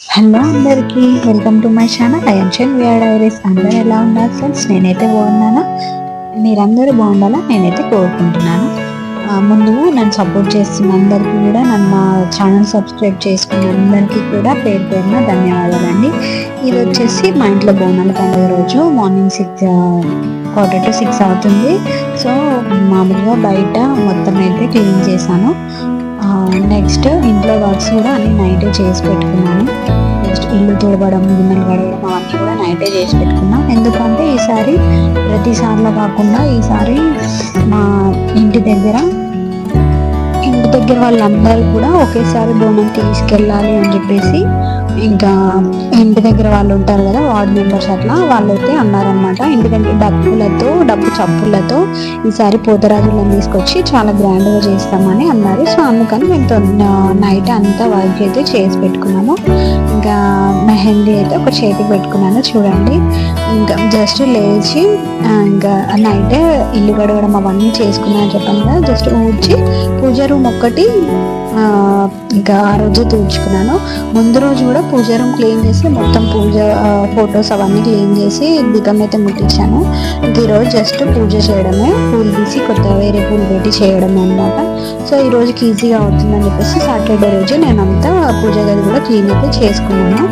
Hello అందరికీ, welcome to my channel ఐఎన్షన్ VR diaries. అందరూ ఎలా ఉన్నారు ఫ్రెండ్స్? నేనైతే బాగున్నాను. మీరందరూ బాగుండాలా నేనైతే కోరుకుంటున్నాను. ముందు నన్ను సపోర్ట్ చేస్తున్న అందరికీ కూడా, నన్ను ఛానల్ సబ్స్క్రైబ్ చేసుకున్న అందరికీ కూడా పేరు పేరున ధన్యవాదాలండి. ఇది వచ్చేసి మా ఇంట్లో బోనాల పండుగ రోజు మార్నింగ్ 5:45 అవుతుంది. సో మామూలుగా బయట మొత్తం అయితే క్లీన్ చేశాను. నెక్స్ట్ ఇంట్లో వర్క్స్ కూడా అన్ని నైటే చేసి పెట్టుకున్నాను. నెక్స్ట్ ఇల్లు తుడవడం, గిన్నెలు కడగడం అవన్నీ కూడా నైటే చేసి పెట్టుకున్నాం. ఎందుకంటే ఈసారి ప్రతిసారిలో కాకుండా ఈసారి మా ఇంటి దగ్గర వాళ్ళందరూ కూడా ఒకేసారి బోనం తీసుకెళ్ళాలి అని చెప్పేసి, ఇంకా ఇంటి దగ్గర వాళ్ళు ఉంటారు కదా, వార్డ్ మెంబర్స్, అట్లా వాళ్ళైతే అన్నారనమాట. ఎందుకంటే డబ్బు చప్పులతో ఈసారి పోతరాజులను తీసుకొచ్చి చాలా గ్రాండ్గా చేస్తామని అన్నారు. సో అందుకని మేము నైట్ అంతా వర్క్ అయితే చేసి పెట్టుకున్నాము. ఇంకా మెహందీ అయితే ఒక చేతికి పెట్టుకున్నాను చూడండి. ఇంకా జస్ట్ లేచి ఇంకా నైటే ఇల్లు గడవడం అవన్నీ చేసుకున్నాను చెప్పాను కదా. జస్ట్ ఊడ్చి పూజ రూమ్ ఒక్కటి ఇంకా ఆ రోజు తూర్చుకున్నాను. ముందు రోజు కూడా పూజ రూమ్ క్లీన్ చేసి మొత్తం పూజ ఫొటోస్ అవన్నీ క్లీన్ చేసి దీపం అయితే ముట్టించాను. ఇంక ఈరోజు జస్ట్ పూజ చేయడమే, పూలు తీసి వేరే పూలు పెట్టి చేయడం అనమాట. సో ఈ రోజుకి ఈజీగా అవుతుందని చెప్పేసి సాటర్డే రోజు నేను అంతా పూజ గది కూడా క్లీన్ అయితే చేసుకున్నాను.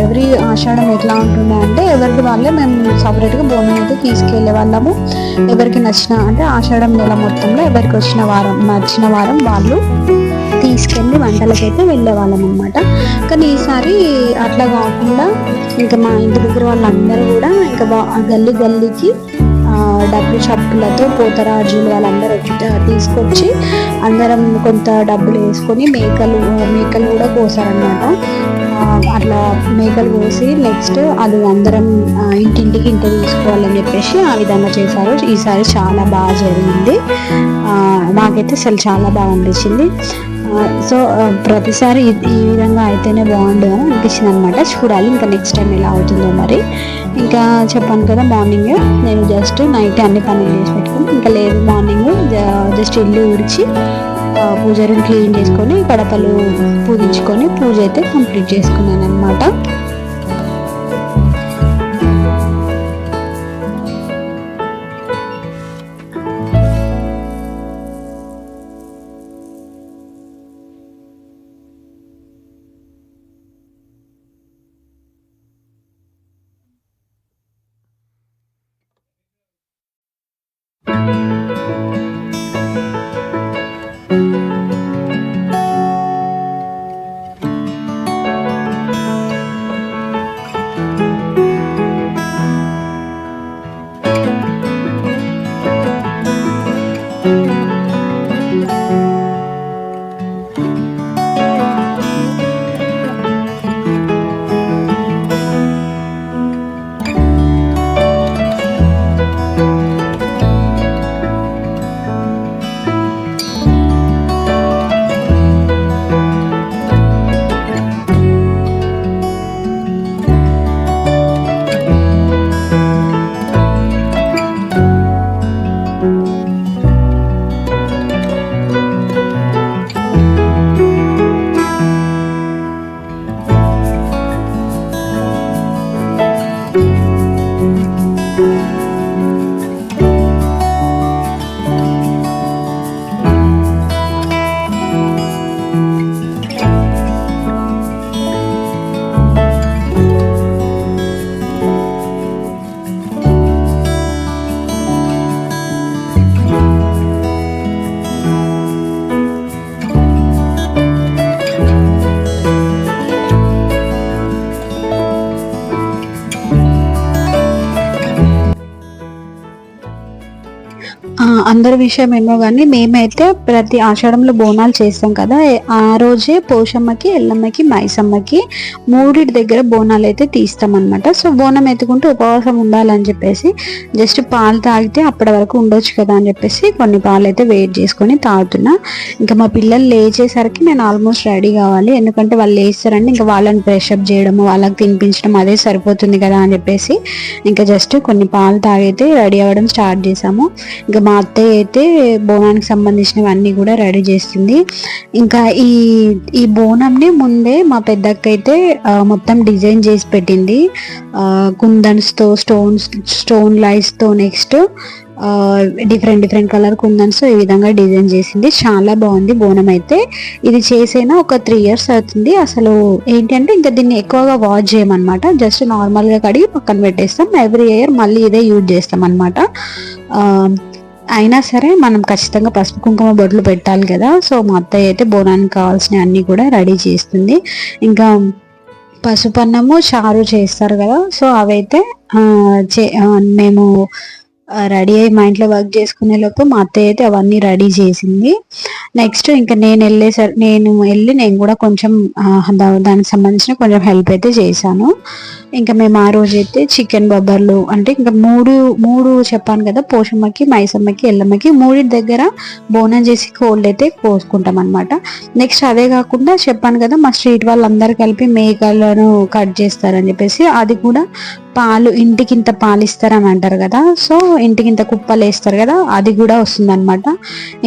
ఎవ్రీ ఆషాఢం ఎట్లా ఉంటుంది అంటే, ఎవరికి వాళ్ళే మేము సపరేట్గా బోనం అయితే తీసుకెళ్లే వాళ్ళము. ఎవరికి నచ్చిన అంటే ఆషాఢం నెల మొత్తంలో ఎవరికి నచ్చిన వారం వాళ్ళు తీసుకెళ్ళి వంటలకైతే వెళ్ళే వాళ్ళం అనమాట. కానీ ఈసారి అట్లా కాకుండా ఇంకా మా ఇంటి దగ్గర వాళ్ళందరూ కూడా ఇంకా గల్లీకి డబ్బు చప్పులతో పోతరాజులు వాళ్ళందరూ తీసుకొచ్చి అందరం కొంత డబ్బులు వేసుకొని మేకలు కూడా కోసారనమాట. అట్లా మేకలు కోసి నెక్స్ట్ అది అందరం ఇంటింటికి తీసుకోవాలని చెప్పేసి ఆ విధంగా చేశారు. ఈసారి చాలా బాగా జరిగింది. నాకైతే అసలు చాలా బాగా అనిపించింది. సో ప్రతిసారి ఈ విధంగా అయితేనే బాగుండు అని అనిపించింది అనమాట. చూడాలి ఇంకా నెక్స్ట్ టైం ఎలా అవుతుందో మరి. ఇంకా చెప్పాను కదా, మార్నింగ్ నేను జస్ట్ నైట్ అన్ని పనులు చేసి పెట్టుకుని, ఇంకా లేదు మార్నింగ్ జస్ట్ ఇల్లు ఊడ్చి పూజ రూమ్ క్లీన్ చేసుకొని కడపలు పూజించుకొని పూజ అయితే కంప్లీట్ చేసుకున్నాను అనమాట. అందరి విషయం ఏమో కానీ మేమైతే ప్రతి ఆషాఢంలో బోనాలు చేస్తాం కదా, ఆ రోజే పోషమ్మకి, ఎల్లమ్మకి, మైసమ్మకి మూడిటి దగ్గర బోనాలు అయితే తీస్తాం అనమాట. సో బోనం ఎత్తుకుంటూ ఉపవాసం ఉండాలని చెప్పేసి జస్ట్ పాలు తాగితే అప్పటి వరకు ఉండొచ్చు కదా అని చెప్పేసి కొన్ని పాలు అయితే వెయిట్ చేసుకొని తాగుతున్నా. ఇంకా మా పిల్లలు లేచేసరికి నేను ఆల్మోస్ట్ రెడీ కావాలి, ఎందుకంటే వాళ్ళు లేస్తారండి, ఇంకా వాళ్ళని ఫ్రెషప్ చేయడము, వాళ్ళకి తినిపించడం అదే సరిపోతుంది కదా అని చెప్పేసి ఇంకా జస్ట్ కొన్ని పాలు తాగైతే రెడీ అవ్వడం స్టార్ట్ చేసాము. ఇంకా మా అత్తయ్య అత్తయ్య అయితే బోనానికి సంబంధించినవన్నీ కూడా రెడీ చేస్తుంది. ఇంకా ఈ బోనంని ముందే మా పెద్దక్క అయితే మొత్తం డిజైన్ చేసి పెట్టింది, కుందన్స్తో, స్టోన్ లైట్స్తో, నెక్స్ట్ డిఫరెంట్ కలర్ కుందన్స్ ఈ విధంగా డిజైన్ చేసింది. చాలా బాగుంది బోనం అయితే. ఇది చేసేనా ఒక 3 years అవుతుంది. అసలు ఏంటంటే ఇంకా దీన్ని ఎక్కువగా వాష్ చేయమన్నమాట, జస్ట్ నార్మల్గా కడిగి పక్కన పెట్టేస్తాం. ఎవ్రీ ఇయర్ మళ్ళీ ఇదే యూజ్ చేస్తాం అనమాట. అయినా సరే మనం ఖచ్చితంగా పసుపు కుంకుమ బొట్లు పెట్టాలి కదా. సో మా అత్తయ్య అయితే బోనానికి కావాల్సినవి అన్నీ కూడా రెడీ చేస్తుంది. ఇంకా పసుపు అన్నము, చారు చేస్తారు కదా, సో అవైతే మేము రెడీ అయ్యి మా ఇంట్లో వర్క్ చేసుకునే లోపు మా అత్తయ్య అయితే అవన్నీ రెడీ చేసింది. నెక్స్ట్ ఇంకా నేను వెళ్ళి నేను కూడా కొంచెం దానికి సంబంధించిన కొంచెం హెల్ప్ అయితే చేశాను. ఇంకా మేము ఆ రోజు అయితే చికెన్ బొబ్బర్లు అంటే ఇంకా మూడు చెప్పాను కదా, పోషమ్మకి, మైసమ్మకి, ఎల్లమ్మకి, మూడింటి దగ్గర బోనం చేసి కోళ్ళు అయితే కోసుకుంటాం అనమాట. నెక్స్ట్ అదే కాకుండా చెప్పాను కదా, మా స్ట్రీట్ వాళ్ళందరూ కలిపి మేకలను కట్ చేస్తారని చెప్పేసి, అది కూడా పాలు ఇంటికింత పాలు ఇస్తారని అంటారు కదా, సో ఇంటికింత కుప్పలు వేస్తారు కదా, అది కూడా వస్తుంది అనమాట.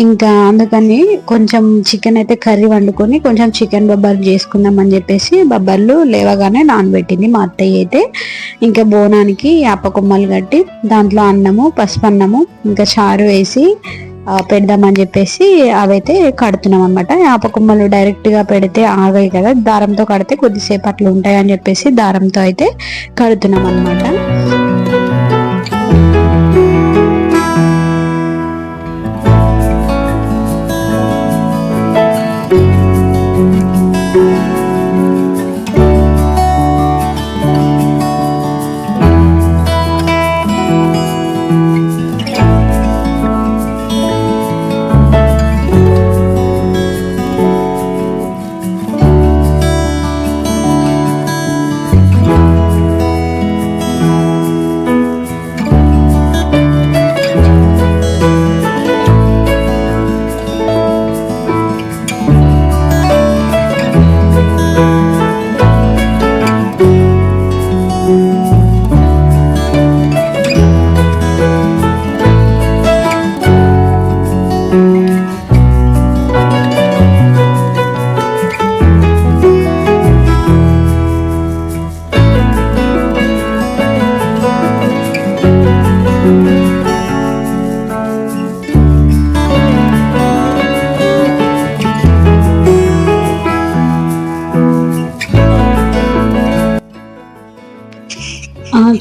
ఇంకా అందుకని కొంచెం చికెన్ అయితే కర్రీ వండుకొని కొంచెం చికెన్ బొబ్బర్లు చేసుకుందాం అని చెప్పేసి బొబ్బర్లు లేవగానే నానబెట్టింది మా అత్తయ్య అయితే. ఇంకా బోనానికి యాప కొమ్మలు కట్టి దాంట్లో అన్నము, పసుపు అన్నము, ఇంకా చారు వేసి పెడదామని చెప్పేసి అవైతే కడుతున్నాం అనమాట. యాప కొమ్మలు డైరెక్ట్గా పెడితే ఆగాయి కదా, దారంతో కడితే కొద్దిసేపు అట్లా ఉంటాయి అని చెప్పేసి దారంతో అయితే కడుతున్నాం అనమాట.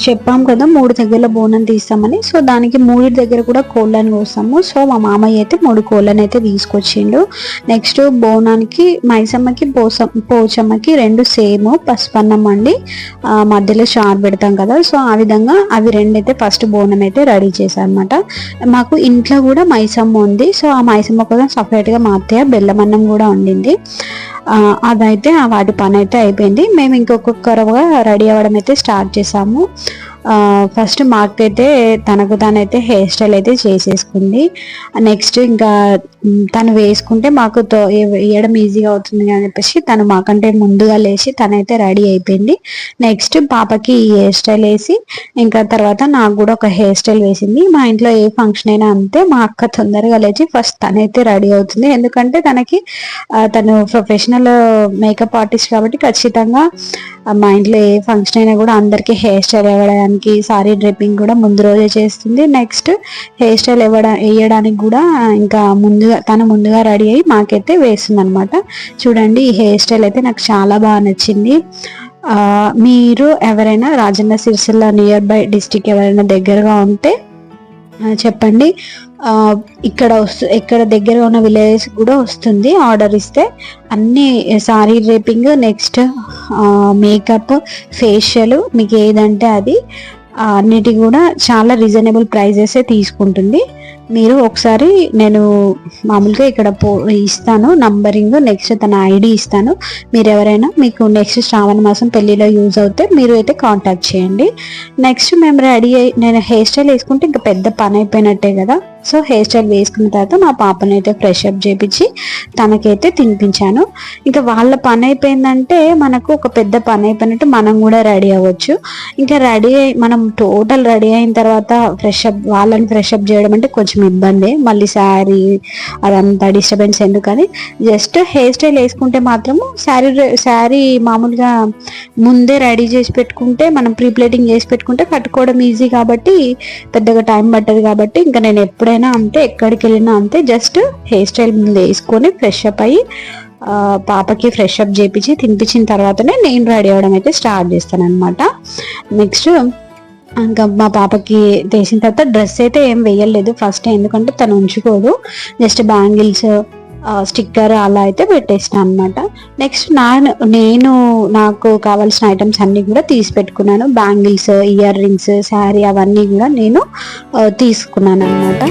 చెప్పాం కదా 3 దగ్గర బోనం తీస్తామని, సో దానికి 3 దగ్గర కూడా కోళ్ళని కోస్తాము. సో మా మామయ్య అయితే 3 కోళ్ళని అయితే తీసుకొచ్చిండు. నెక్స్ట్ బోనానికి మైసమ్మకి పోచమ్మకి 2 సేమ్ పసుపన్నం అండి, మధ్యలో చారు పెడతాం కదా, సో ఆ విధంగా అవి 2 అయితే ఫస్ట్ బోనం అయితే రెడీ చేశాను అనమాట. మాకు ఇంట్లో కూడా మైసమ్మ ఉంది, సో ఆ మైసమ్మ కోసం సపరేట్గా మా అత్తయ్య బెల్లమన్నం కూడా వండింది. అదైతే వాటి పని అయితే అయిపోయింది. మేము ఇంకొకరుగా రెడీ అవ్వడం అయితే స్టార్ట్ చేసాము. ఫస్ట్ మాకైతే తనకు తానైతే హెయిర్ స్టైల్ అయితే చేసేసుకుంది. నెక్స్ట్ ఇంకా తను వేసుకుంటే మాకు వేయడం ఈజీగా అవుతుంది అని చెప్పేసి తను మాకంటే ముందుగా లేచి తనైతే రెడీ అయిపోయింది. నెక్స్ట్ పాపకి హెయిర్ స్టైల్ వేసి ఇంకా తర్వాత నాకు కూడా ఒక హెయిర్ స్టైల్ వేసింది. మా ఇంట్లో ఏ ఫంక్షన్ అయినా అంతే, మా అక్క తొందరగా లేచి ఫస్ట్ తనైతే రెడీ అవుతుంది. ఎందుకంటే తను ప్రొఫెషనల్ మేకప్ ఆర్టిస్ట్ కాబట్టి ఖచ్చితంగా మా ఇంట్లో ఏ ఫంక్షన్ అయినా కూడా అందరికీ హెయిర్ స్టైల్ ఇవ్వడానికి, సారీ డ్రెప్పింగ్ కూడా ముందు రోజే చేస్తుంది. నెక్స్ట్ హెయిర్ స్టైల్ వేయడానికి కూడా ఇంకా తను ముందుగా రెడీ అయ్యి మాకైతే వేస్తుంది అనమాట. చూడండి, ఈ హెయిర్ స్టైల్ అయితే నాకు చాలా బాగా నచ్చింది. మీరు ఎవరైనా Rajanna Sircilla near by district ఎవరైనా దగ్గరగా ఉంటే చెప్పండి. ఇక్కడ దగ్గరగా ఉన్న విలేజెస్ కూడా వస్తుంది, ఆర్డర్ ఇస్తే అన్ని sorry draping, next makeup, facial, మీకు ఏదంటే అది అన్నిటి కూడా చాలా రీజనబుల్ ప్రైజెసే తీసుకుంటుంది. మీరు ఒకసారి నేను మామూలుగా ఇక్కడ ఇస్తాను నంబరింగ్, నెక్స్ట్ తన ఐడి ఇస్తాను. మీరు ఎవరైనా మీకు నెక్స్ట్ శ్రావణ మాసం పెళ్లిలో యూజ్ అవుతే మీరు అయితే కాంటాక్ట్ చేయండి. నెక్స్ట్ మేము రెడీ అయ్యి నేను హెయిర్ స్టైల్ వేసుకుంటే ఇంకా పెద్ద పని అయిపోయినట్టే కదా. సో హెయిర్ స్టైల్ వేసుకున్న తర్వాత మా పాపని అయితే ఫ్రెష్ అప్ చేపించి తనకైతే తినిపించాను. ఇంకా వాళ్ళ పని అయిపోయిందంటే మనకు ఒక పెద్ద పని అయిపోయినట్టు మనం కూడా రెడీ అవ్వచ్చు. ఇంకా మనం టోటల్ రెడీ అయిన తర్వాత వాళ్ళని ఫ్రెష్ అప్ చేయడం అంటే కొంచెం ఇబ్బంది, మళ్ళీ శారీ అదంతా డిస్టర్బెన్స్ ఎందుకని జస్ట్ హెయిర్ స్టైల్ వేసుకుంటే మాత్రము శారీ మామూలుగా ముందే రెడీ చేసి పెట్టుకుంటే, మనం ప్రీ ప్లేటింగ్ చేసి పెట్టుకుంటే కట్టుకోవడం ఈజీ కాబట్టి పెద్దగా టైం పట్టదు. కాబట్టి ఇంకా నేను ఎప్పుడైనా అంతే, ఎక్కడికి వెళ్ళినా అంతే, జస్ట్ హెయిర్ స్టైల్ ముందు వేసుకొని ఫ్రెష్ అప్ అయ్యి పాపకి ఫ్రెష్ అప్ చేపించి తినిపించిన తర్వాతనే నేను రెడీ అవ్వడం అయితే స్టార్ట్ చేస్తాను అనమాట. నెక్స్ట్ ఇంకా మా పాపకి వేసిన తర్వాత డ్రెస్ అయితే ఏం వేయలేదు ఫస్ట్, ఎందుకంటే తను ఉంచుకోదు, జస్ట్ బ్యాంగిల్స్ స్టిక్కర్ అలా అయితే పెట్టేస్తాను అనమాట. నెక్స్ట్ నేను నాకు కావాల్సిన ఐటమ్స్ అన్నీ కూడా తీసి పెట్టుకున్నాను. బ్యాంగిల్స్, ఇయర్ రింగ్స్, శారీ అవన్నీ కూడా నేను తీసుకున్నాను అనమాట.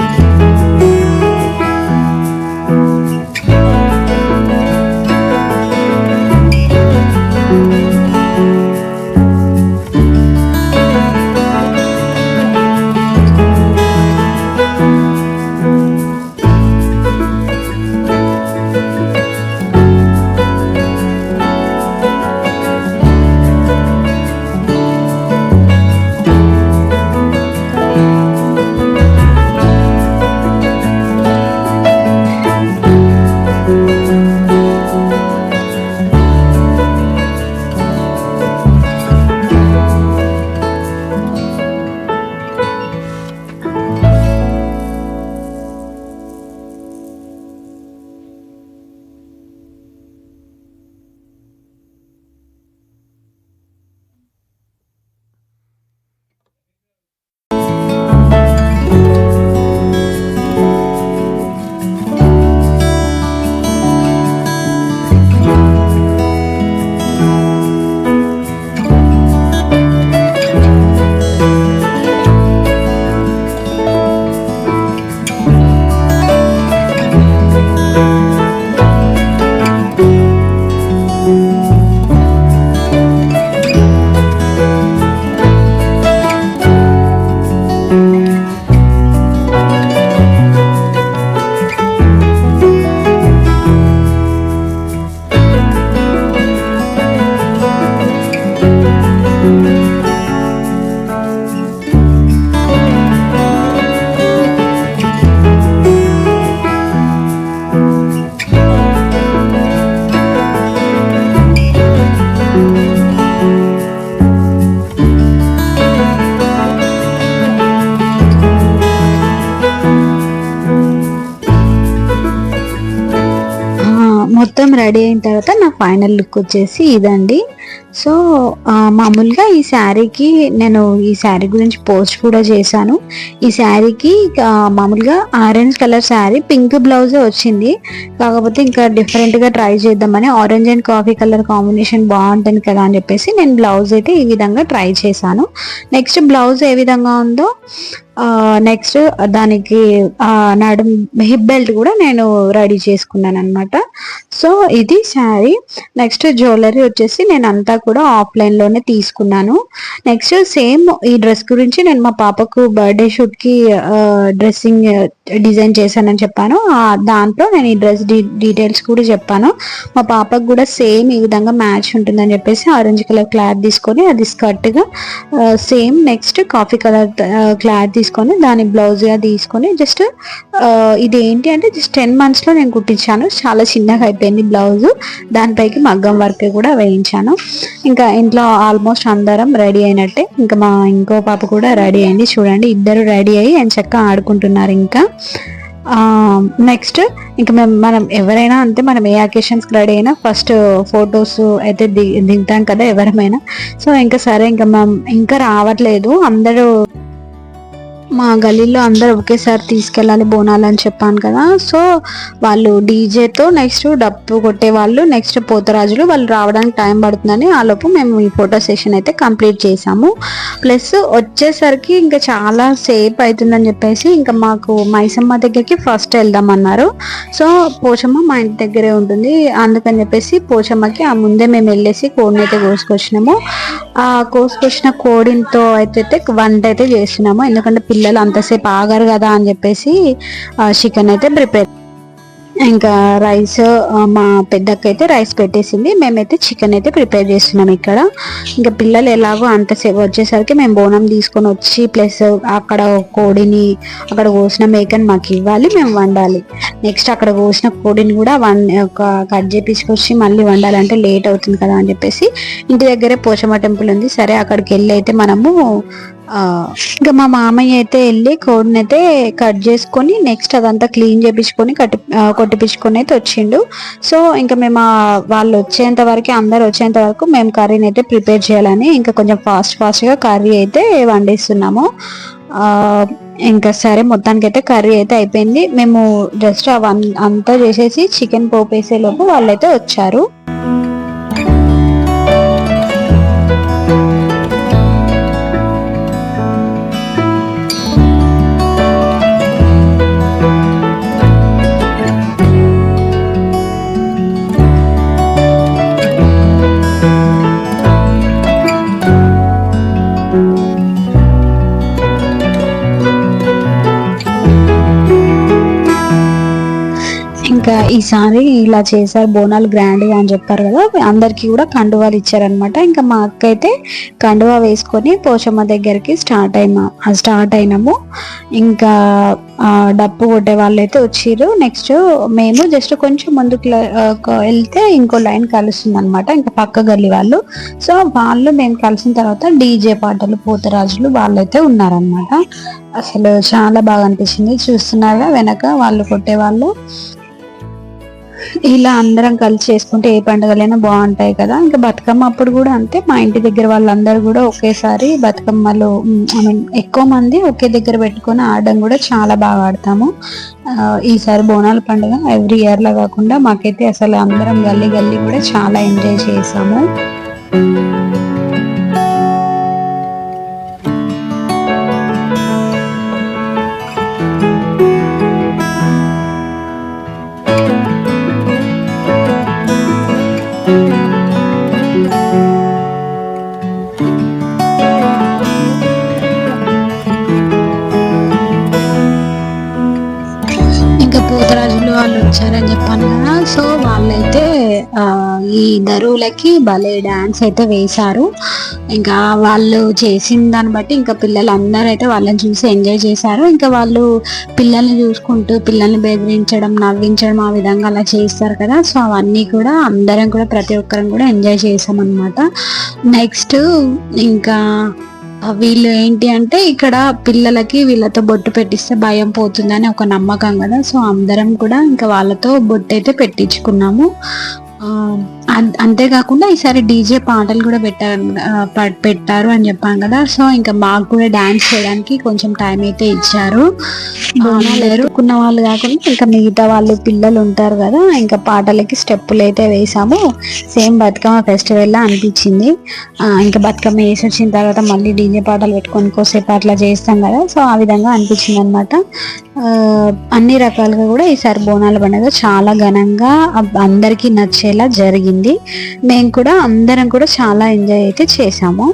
మొత్తం రెడీ అయిన తర్వాత నా ఫైనల్ లుక్ వచ్చేసి ఇదండి. సో మామూలుగా ఈ శారీకి నేను ఈ శారీ గురించి పోస్ట్ కూడా చేశాను. ఈ శారీకి మామూలుగా ఆరెంజ్ కలర్ శారీ, పింక్ బ్లౌజే వచ్చింది. కాకపోతే ఇంకా డిఫరెంట్గా ట్రై చేద్దామని, orange and coffee colour combination బాగుంటుంది కదా అని చెప్పేసి నేను బ్లౌజ్ అయితే ఈ విధంగా ట్రై చేశాను. నెక్స్ట్ బ్లౌజ్ ఏ విధంగా ఉందో నెక్స్ట్ దానికి నడుం హిప్ బెల్ట్ కూడా నేను రెడీ చేసుకున్నాను అనమాట. సో ఇది శారీ. నెక్స్ట్ జ్యువెలరీ వచ్చేసి నేను అంతా కూడా ఆఫ్లైన్లోనే తీసుకున్నాను. నెక్స్ట్ సేమ్ ఈ డ్రెస్ గురించి నేను మా పాపకు బర్త్డే షూట్కి డ్రెస్సింగ్ డిజైన్ చేశానని చెప్పాను. దాంట్లో నేను ఈ డ్రెస్ డీటెయిల్స్ కూడా చెప్పాను. మా పాపకు కూడా సేమ్ ఈ విధంగా మ్యాచ్ ఉంటుందని చెప్పేసి ఆరెంజ్ కలర్ క్లాత్ తీసుకొని అది స్కర్ట్గా same next coffee colour cloth తీసుకొని దాని బ్లౌజ్గా తీసుకొని జస్ట్ ఇది ఏంటి అంటే జస్ట్ 10 monthsలో నేను కుట్టించాను. చాలా చిన్నగా అయిపోయింది బ్లౌజ్. దానిపైకి మగ్గం వర్క్ కూడా వేయించాను. ఇంకా ఇంట్లో ఆల్మోస్ట్ అందరం రెడీ అయినట్టే. ఇంకా మా ఇంకో పాప కూడా రెడీ అయింది. చూడండి, ఇద్దరు రెడీ అయ్యి ఆయన చక్కగా ఆడుకుంటున్నారు. ఇంకా నెక్స్ట్ ఇంకా మనం ఎవరైనా అంతే, మనం ఏ అకేషన్స్కి రెడీ అయినా ఫస్ట్ ఫొటోస్ అయితే దిగుతాం కదా ఎవరమైనా. సో ఇంకా సరే, ఇంకా ఇంకా రావట్లేదు అందరూ, మా గల్లీలో అందరూ ఒకేసారి తీసుకెళ్ళాలి బోనాలు అని చెప్పాను కదా. సో వాళ్ళు డీజేతో నెక్స్ట్ డప్పు కొట్టే వాళ్ళు, నెక్స్ట్ పోతరాజులు వాళ్ళు రావడానికి టైం పడుతుందని ఆలోపు మేము ఈ ఫోటో సెషన్ అయితే కంప్లీట్ చేసాము. ప్లస్ వచ్చేసరికి ఇంకా చాలా సేపు అవుతుందని చెప్పేసి ఇంకా మాకు మైసమ్మ దగ్గరికి ఫస్ట్ వెళ్దామన్నారు. సో పోచమ్మ మా ఇంటి దగ్గరే ఉంటుంది, అందుకని చెప్పేసి పోచమ్మకి ఆ ముందే మేము వెళ్ళేసి కోడిని అయితే కోసుకొచ్చినాము. ఆ కోసుకొచ్చిన కోడితో అయితే వంట అయితే చేస్తున్నాము. ఎందుకంటే పిల్లలు అంతసేపు ఆగరు కదా అని చెప్పేసి చికెన్ అయితే ప్రిపేర్. ఇంకా రైస్ మా పెద్దక్క అయితే రైస్ పెట్టేసింది, మేమైతే చికెన్ అయితే ప్రిపేర్ చేస్తున్నాం ఇక్కడ. ఇంకా పిల్లలు ఎలాగో అంతసేపు వచ్చేసరికి మేము బోనం తీసుకొని వచ్చి ప్లస్ అక్కడ కోడిని అక్కడ కోసిన మేకని మాకు ఇవ్వాలి, మేము వండాలి. నెక్స్ట్ అక్కడ కోసిన కోడిని కూడా కట్ చేపించుకొచ్చి మళ్ళీ వండాలంటే లేట్ అవుతుంది కదా అని చెప్పేసి ఇంటి దగ్గరే పోచమ్మ టెంపుల్ ఉంది, సరే అక్కడికి వెళ్ళి అయితే మనము ఇంకా మా మామయ్య అయితే వెళ్ళి కోడిని అయితే కట్ చేసుకొని నెక్స్ట్ అదంతా క్లీన్ చేపించుకొని కొట్టిపించుకొని అయితే వచ్చిండు. సో ఇంకా మేము వాళ్ళు వచ్చేంత వరకు అందరు వచ్చేంత వరకు మేము కర్రీని అయితే ప్రిపేర్ చేయాలని ఇంకా కొంచెం ఫాస్ట్గా కర్రీ అయితే వండిస్తున్నాము. ఇంకా సరే మొత్తానికి అయితే కర్రీ అయితే అయిపోయింది. మేము జస్ట్ అంతా చేసేసి చికెన్ పోపేసే లోపు వాళ్ళైతే వచ్చారు. ఇంకా ఈసారి ఇలా చేశారు బోనాలు గ్రాండ్గా అని చెప్పారు కదా, అందరికీ కూడా కండువాలు ఇచ్చారనమాట. ఇంకా మా అక్క అయితే కండువా వేసుకొని పోచమ్మ దగ్గరికి స్టార్ట్ అయినాము. ఇంకా డప్పు కొట్టే వాళ్ళు అయితే వచ్చిర్రు. నెక్స్ట్ మేము జస్ట్ కొంచెం ముందుకు వెళ్తే ఇంకో లైన్ కలుస్తుంది అనమాట, ఇంకా పక్క గల్లి వాళ్ళు. సో మేము కలిసిన తర్వాత డీజే పాటలు పోతరాజులు వాళ్ళైతే ఉన్నారనమాట. అసలు చాలా బాగా అనిపించింది. చూస్తున్నారా వెనక వాళ్ళు కొట్టేవాళ్ళు. ఇలా అందరం కలిసి చేసుకుంటే ఏ పండుగలైనా బాగుంటాయి కదా. ఇంకా బతుకమ్మ అప్పుడు కూడా అంతే, మా ఇంటి దగ్గర వాళ్ళందరూ కూడా ఒకేసారి బతుకమ్మలు ఎక్కువ మంది ఒకే దగ్గర పెట్టుకొని ఆడడం కూడా చాలా బాగా ఆడతాము. ఈసారి బోనాల పండుగ ఎవ్రీ ఇయర్ లా కాకుండా మాకైతే అసలు అందరం గల్లీ కూడా చాలా ఎంజాయ్ చేసాము. పోతరాజులు వాళ్ళు వచ్చారని చెప్పాను కదా, సో వాళ్ళైతే ఈ దరువులకి భలే డాన్స్ అయితే వేశారు. ఇంకా వాళ్ళు చేసిన దాన్ని బట్టి ఇంకా పిల్లలు అందరూ అయితే వాళ్ళని చూసి ఎంజాయ్ చేశారు. ఇంకా వాళ్ళు పిల్లల్ని చూసుకుంటూ పిల్లల్ని బెదిరించడం నవ్వించడం ఆ విధంగా అలా చేస్తారు కదా, సో అవన్నీ కూడా అందరం కూడా ప్రతి ఒక్కరం కూడా ఎంజాయ్ చేసాం అనమాట. నెక్స్ట్ ఇంకా వీళ్ళు ఏంటి అంటే ఇక్కడ పిల్లలకి వీళ్ళతో బొట్టు పెట్టిస్తే భయం పోతుందని ఒక నమ్మకం కదా, సో అందరం కూడా ఇంకా వాళ్ళతో బొట్టు అయితే పెట్టించుకున్నాము. అంతేకాకుండా ఈసారి డీజే పాటలు కూడా పెట్టారు అని చెప్పాను కదా, సో ఇంకా మాకు కూడా డాన్స్ చేయడానికి కొంచెం టైం అయితే ఇచ్చారు. బోనాలు ఎరుకున్న వాళ్ళు కాకుండా ఇంకా మిగతా వాళ్ళు పిల్లలు ఉంటారు కదా, ఇంకా పాటలకి స్టెప్పులు అయితే వేసాము. సేమ్ బతుకమ్మ ఫెస్టివల్ లా అనిపించింది. ఇంకా బతుకమ్మ వేసి వచ్చిన తర్వాత మళ్ళీ డీజే పాటలు పెట్టుకొని కోసేపు అట్లా చేస్తాం కదా, సో ఆ విధంగా అనిపించింది అనమాట. అన్ని రకాలుగా కూడా ఈసారి బోనాల పండుగ చాలా ఘనంగా అందరికీ నచ్చేలా జరిగింది. మేము కూడా అందరం కూడా చాలా ఎంజాయ్ అయితే చేసాము.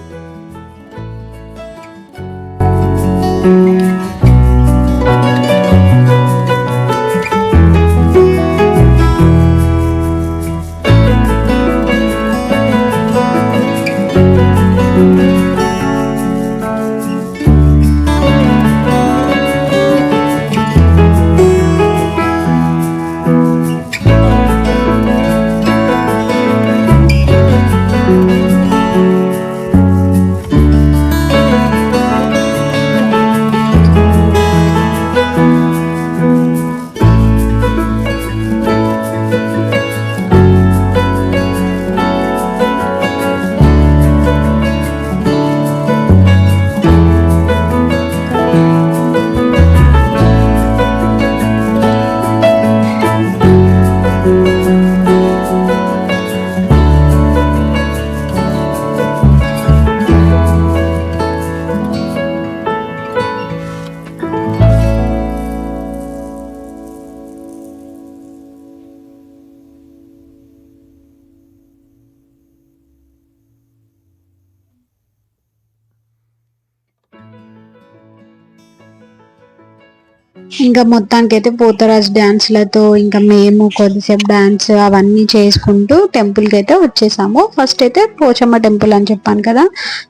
ఇంకా మొత్తానికి అయితే పోతరాజు డాన్స్లతో ఇంకా మేము కొద్దిసేపు డాన్స్ అవన్నీ చేసుకుంటూ టెంపుల్కి అయితే వచ్చేసాము. ఫస్ట్ అయితే పోచమ్మ టెంపుల్ అని చెప్పాను కదా,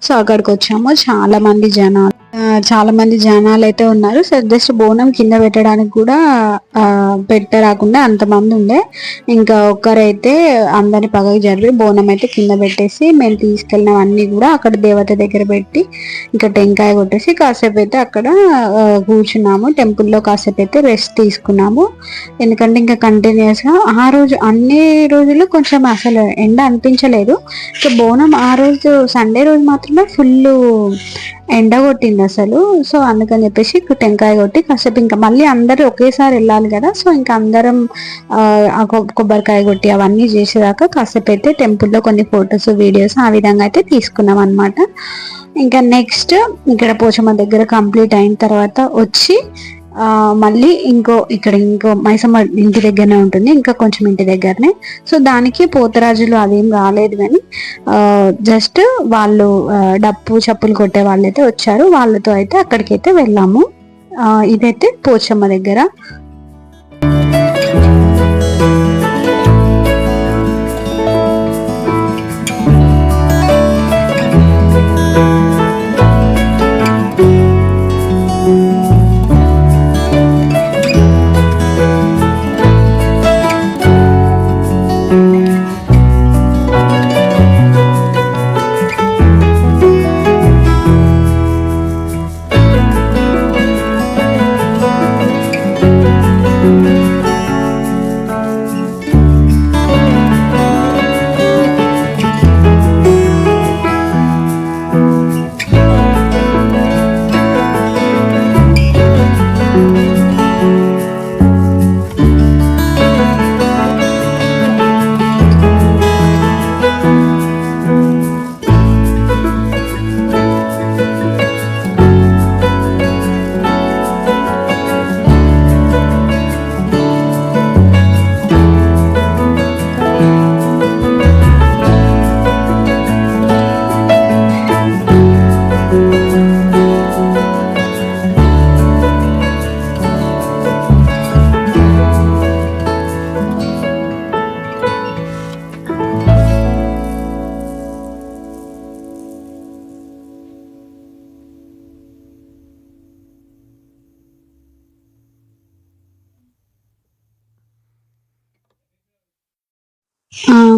సో అక్కడికి వచ్చాము. చాలా మంది జనాలు అయితే ఉన్నారు. సో జస్ట్ బోనం కింద పెట్టడానికి కూడా పెట్టరాకుండా అంతమంది ఉండే. ఇంకా ఒక్కరైతే అందరిని పగకి జరిపి బోనం అయితే కింద పెట్టేసి మేము తీసుకెళ్ళినవన్నీ కూడా అక్కడ దేవత దగ్గర పెట్టి ఇంకా టెంకాయ కొట్టేసి కాసేపు అయితే అక్కడ కూర్చున్నాము. టెంపుల్లో కాసేపు అయితే రెస్ట్ తీసుకున్నాము. ఎందుకంటే ఇంకా కంటిన్యూస్గా ఆ రోజు అన్ని రోజులు కొంచెం అసలు ఎండ అనిపించలేదు. ఇంకా బోనం ఆ రోజు సండే రోజు మాత్రమే ఫుల్ ఎండ కొట్టింది అసలు. సో అందుకని చెప్పేసి టెంకాయ కొట్టి కాసేపు ఇంకా మళ్ళీ అందరూ ఒకేసారి వెళ్ళాలి కదా, సో ఇంకా అందరం కొబ్బరికాయ కొట్టి అవన్నీ చేసేదాకా కాసేపు అయితే టెంపుల్లో కొన్ని ఫొటోస్ వీడియోస్ ఆ విధంగా అయితే తీసుకున్నాం అనమాట. ఇంకా నెక్స్ట్ ఇక్కడ పోచమ్మ దగ్గర కంప్లీట్ అయిన తర్వాత వచ్చి మళ్ళీ ఇంకో మైసమ్మ ఇంటి దగ్గరనే ఉంటుంది, ఇంకా కొంచెం ఇంటి దగ్గరనే. సో దానికి పోతరాజులు అదేం రాలేదు, కానీ జస్ట్ వాళ్ళు డప్పు చప్పులు కొట్టే వాళ్ళైతే వచ్చారు. వాళ్ళతో అయితే అక్కడికైతే వెళ్ళాము. ఇదైతే పోచమ్మ దగ్గర.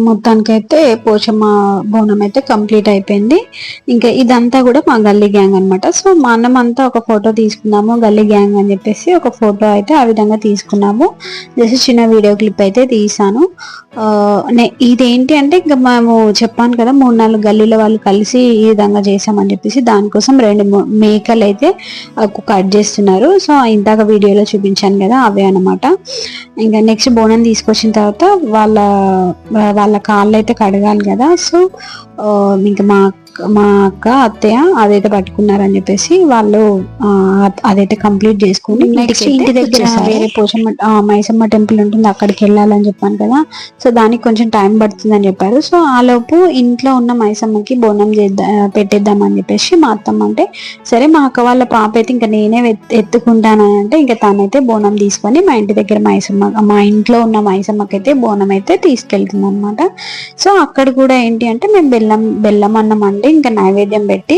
మొత్తానికైతే పోచమ్మ బోనం అయితే కంప్లీట్ అయిపోయింది. ఇంకా ఇదంతా కూడా మా గల్లీ గ్యాంగ్ అనమాట. సో మనమంతా ఒక ఫోటో తీసుకున్నాము, గల్లీ గ్యాంగ్ అని చెప్పేసి ఒక ఫోటో అయితే ఆ విధంగా తీసుకున్నాము. జస్ట్ చిన్న వీడియో క్లిప్ అయితే తీసాను. ఇదేంటి అంటే ఇంకా మేము చెప్పాను కదా 3-4 గల్లీల వాళ్ళు కలిసి ఈ విధంగా చేసామని చెప్పేసి దానికోసం 2 మేకలు అయితే కట్ చేస్తున్నారు. సో ఇందాక వీడియోలో చూపించాను కదా అవే అనమాట. ఇంకా నెక్స్ట్ బోనం తీసుకొచ్చిన తర్వాత వాళ్ళ కాళ్ళు అయితే కడగాలి కదా. సో ఇంకా మా అక్క అత్తయ్య అదైతే పట్టుకున్నారని చెప్పేసి వాళ్ళు అదైతే కంప్లీట్ చేసుకుని నెక్స్ట్ ఇంటి దగ్గర వేరే మైసమ్మ టెంపుల్ ఉంటుంది, అక్కడికి వెళ్ళాలని చెప్పాను కదా. సో దానికి కొంచెం టైం పడుతుందని చెప్పారు. సో ఆలోపు ఇంట్లో ఉన్న మైసమ్మకి బోనం పెట్టేద్దామని చెప్పేసి మా అత్తమ్మ అంటే సరే మా అక్క వాళ్ళ పాప అయితే ఇంకా నేనే ఎత్తుకుంటానని అంటే ఇంకా తనైతే బోనం తీసుకొని మా ఇంటి దగ్గర మా ఇంట్లో ఉన్న మైసమ్మకి అయితే బోనం అయితే తీసుకెళ్తుంది అనమాట. సో అక్కడ కూడా ఏంటి అంటే మేము బెల్లం అన్నం అంటే ఇంకా నైవేద్యం పెట్టి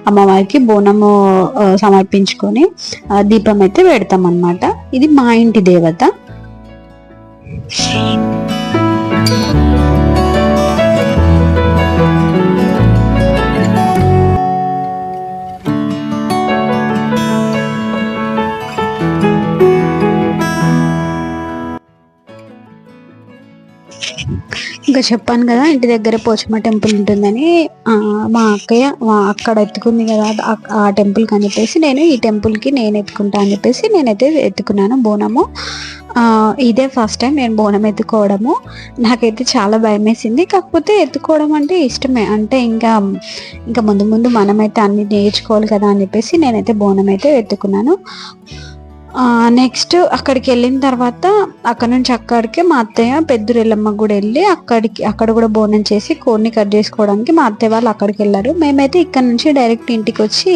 అమ్మవారికి బోనము సమర్పించుకొని దీపం అయితే పెడతాం అన్నమాట. ఇది మా ఇంటి దేవత. ఇంకా చెప్పాను కదా ఇంటి దగ్గర పోచమ్మ టెంపుల్ ఉంటుందని. మా అక్కయ్య అక్కడ ఎత్తుకుంది కదా ఆ టెంపుల్ అని చెప్పేసి నేను ఈ టెంపుల్కి నేను ఎత్తుకుంటా అని చెప్పేసి నేనైతే ఎత్తుకున్నాను బోనము. ఇదే ఫస్ట్ టైం నేను బోనం ఎత్తుకోవడము. నాకైతే చాలా భయం వేసింది, కాకపోతే ఎత్తుకోవడం అంటే ఇష్టమే. అంటే ఇంకా ముందు మనమైతే అన్ని నేర్చుకోవాలి కదా అని చెప్పేసి నేనైతే బోనం అయితే ఎత్తుకున్నాను. నెక్స్ట్ అక్కడికి వెళ్ళిన తర్వాత అక్కడ నుంచి అక్కడికి మా అత్తయ్య పెద్దరెల్లమ్మ కూడా వెళ్ళి అక్కడ కూడా బోనం చేసి కోడిని కట్ చేసుకోవడానికి మా అత్తయ్య వాళ్ళు అక్కడికి వెళ్ళారు. మేమైతే ఇక్కడ నుంచి డైరెక్ట్ ఇంటికి వచ్చి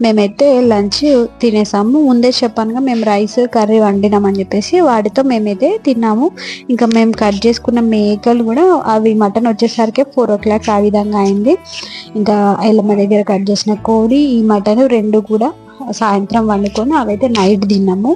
మేమైతే లంచ్ తినేసాము. ముందే చెప్పానుగా మేము రైస్ కర్రీ వండినామని చెప్పేసి వాటితో మేమైతే తిన్నాము. ఇంకా మేము కట్ చేసుకున్న మేకలు కూడా అవి మటన్ వచ్చేసరికి 4 o'clock ఆ విధంగా అయింది. ఇంకా ఎల్లమ్మ దగ్గర కట్ చేసిన కోడి ఈ మటన్ రెండు కూడా సాయంత్రం వండుకొని అవైతే నైట్ తిన్నాము.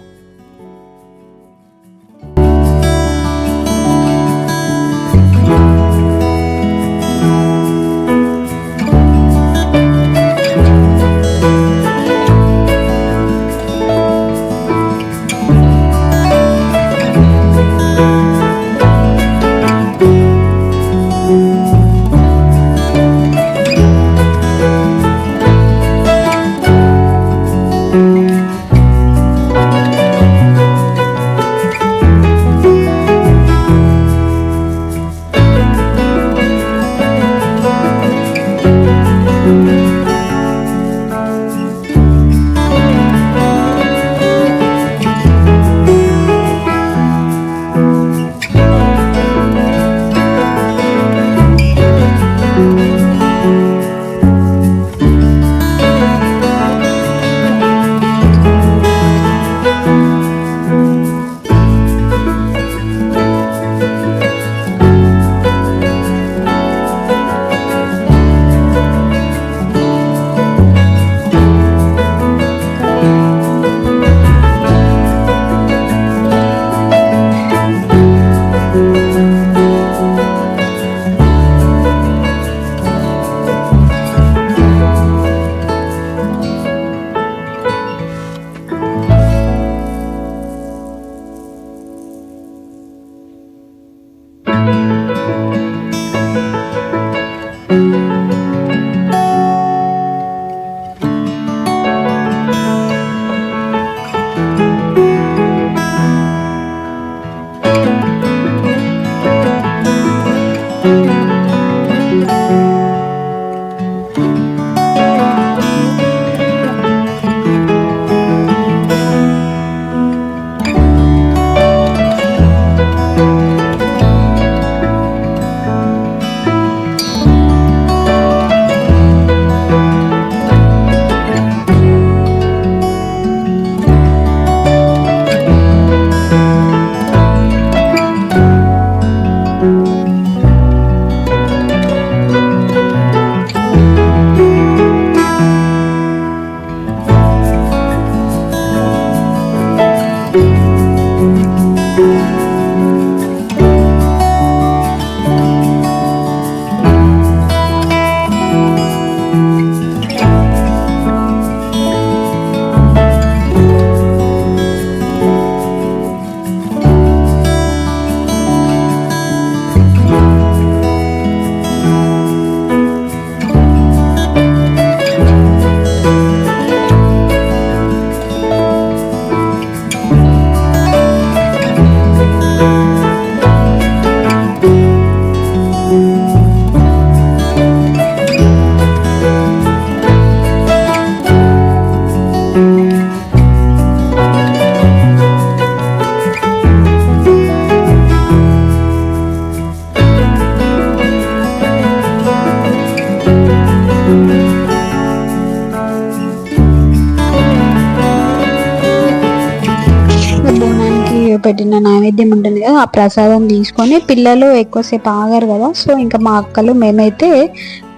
పెట్టిన నైవేద్యం ఉంటుంది కదా, ఆ ప్రసాదం తీసుకొని పిల్లలు ఎక్కువసేపు ఆగారు కదా, సో ఇంకా మా అక్కలు మేమైతే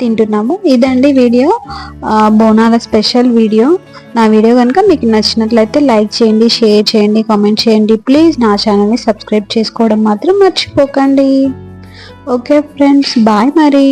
తింటున్నాము. ఇదండి వీడియో, బోనాల స్పెషల్ వీడియో. నా వీడియో కనుక మీకు నచ్చినట్లయితే లైక్ చేయండి, షేర్ చేయండి, కామెంట్ చేయండి. ప్లీజ్ నా ఛానల్ని సబ్స్క్రైబ్ చేసుకోవడం మాత్రం మర్చిపోకండి. ఓకే ఫ్రెండ్స్, బాయ్ మరి.